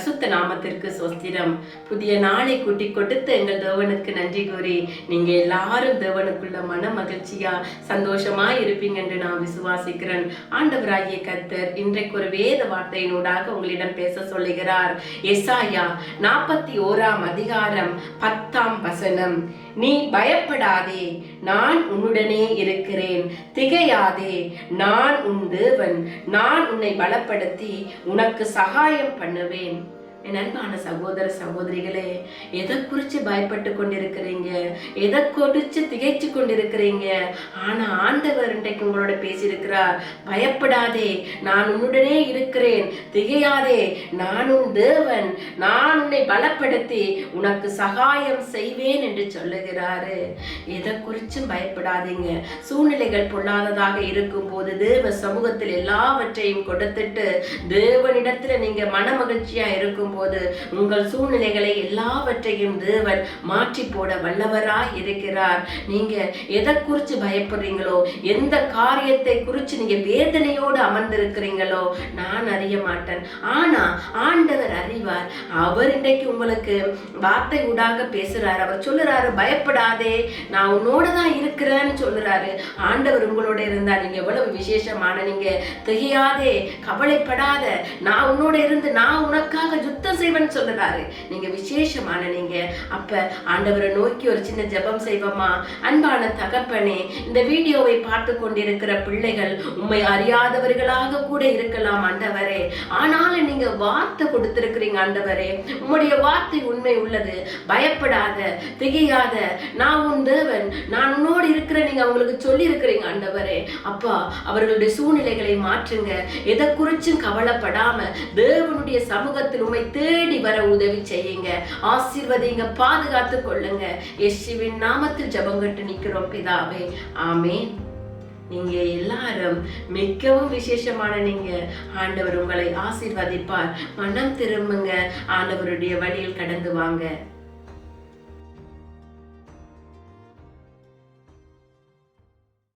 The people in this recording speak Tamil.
பரிசுத்த நாமத்திற்கு ஸ்தோத்திரம். புதிய நாளை கூட்டி கொடுத்து எங்கள் தேவனுக்கு நன்றி கூறி நீங்க எல்லாரும் தேவனுக்குள்ள மன மகிழ்ச்சியா சந்தோஷமா இருப்பீங்க என்று நான் விசுவாசிக்கிறேன். ஆண்டவராகிய கர்த்தர் இன்றைக்கு ஒரு வேத வார்த்தையினூடாக உங்களிடம் பேச சொல்லுகிறார். எசாயா 41 10 நீ பயப்படாதே, நான் உன்னுடனே இருக்கிறேன். திகையாதே, நான் உன் தேவன். நான் உன்னை பலப்படுத்தி உனக்கு சகாயம் பண்ணுவேன். என் அன்பான சகோதர சகோதரிகளே, எதை குறித்து பயப்பட்டு கொண்டிருக்கிறீங்க? எதை குறித்து திகைச்சு கொண்டிருக்கிறீங்க? ஆனா ஆண்டவர் இன்றைக்கு உங்களோட பேசியிருக்கிறார். பயப்படாதே, நான் உன்னுடனே இருக்கிறேன். திகையாதே, நான் உன் தேவன். நான் உன்னை பலப்படுத்தி உனக்கு சகாயம் செய்வேன் என்று சொல்லுகிறாரு. எதை குறிச்சும் பயப்படாதீங்க. சூழ்நிலைகள் பொல்லாததாக இருக்கும் போது தேவ சமூகத்தில் எல்லாவற்றையும் கொடுத்துட்டு தேவனிடத்துல நீங்க மன மகிழ்ச்சியா இருக்கும் போது உங்கள் சூழ்நிலைகளை எல்லாவற்றையும் தேவன் மாற்றி போட வல்லவராய் இருக்கிறார். நீங்க எதை குறிச்சு பயப்படுறீங்களோ, எந்த காரியத்தை குறிச்சு நீங்க வேதனையோடு அமர்ந்திருக்கிறீங்களோ நான் அறிய மாட்டேன். ஆனா ஆண்டவர் அறிவார். அவர் இன்றைக்கு உங்களுக்கு வார்த்தை ஊடாக பேசுறாரு. அவர் சொல்லுறாரு, பயப்படாதே, நான் உன்னோட தான் இருக்கிறேன்னு சொல்லுறாரு. ஆண்டவர் உங்களோட இருந்தா நீங்க எவ்வளவு விசேஷமான, நீங்க திகையாதே, கவலைப்படாத, நான் உன்னோட இருந்து நான் உனக்காக யுத்தம் செய்வன் சொல்லுறாரு. நீங்க விசேஷமான நீங்க. அப்ப ஆண்டவரை நோக்கி ஒரு சின்ன ஜெபம் செய்வோமா? அன்பான தகப்பனே, இந்த வீடியோவை பார்த்து கொண்டிருக்கிற பிள்ளைகள் உம்மை அறியாதவர்களாக கூட இருக்கலாம் ஆண்டவரே. ஆனாலும் நீங்க வார்த்தை கொடுத்திருக்கிறீங்க ஆண்டவரே. உம்முடைய வார்த்தை உண்மை உள்ளது. பயப்படாத, திகையாத, நான் உன் தேவன், நான் உன்னோடு இருக்கிற நீங்க அவங்களுக்கு சொல்லி இருக்கிறீங்க ஆண்டவரே. அப்பா, அவர்களுடைய சூழ்நிலைகளை மாற்றுங்க. எதை குறிச்சும் கவலைப்படாம தேவனுடைய சமூகத்தில் உம்மை தேடி வர உதவி செய்யுங்க. ஆசீர்வதிங்க, பாதுகாத்து கொள்ளுங்க. இயேசுவின் நாமத்தில் ஜெபங்கட்டு நிக்கிறோம் பிதாவே, ஆமென். நீங்க எல்லாரும் மிகவும் விசேஷமான நீங்க. ஆண்டவர் உங்களை ஆசீர்வதிப்பார். மனம் திரும்புங்க, ஆண்டவருடைய வழியில் கடந்து வாங்க.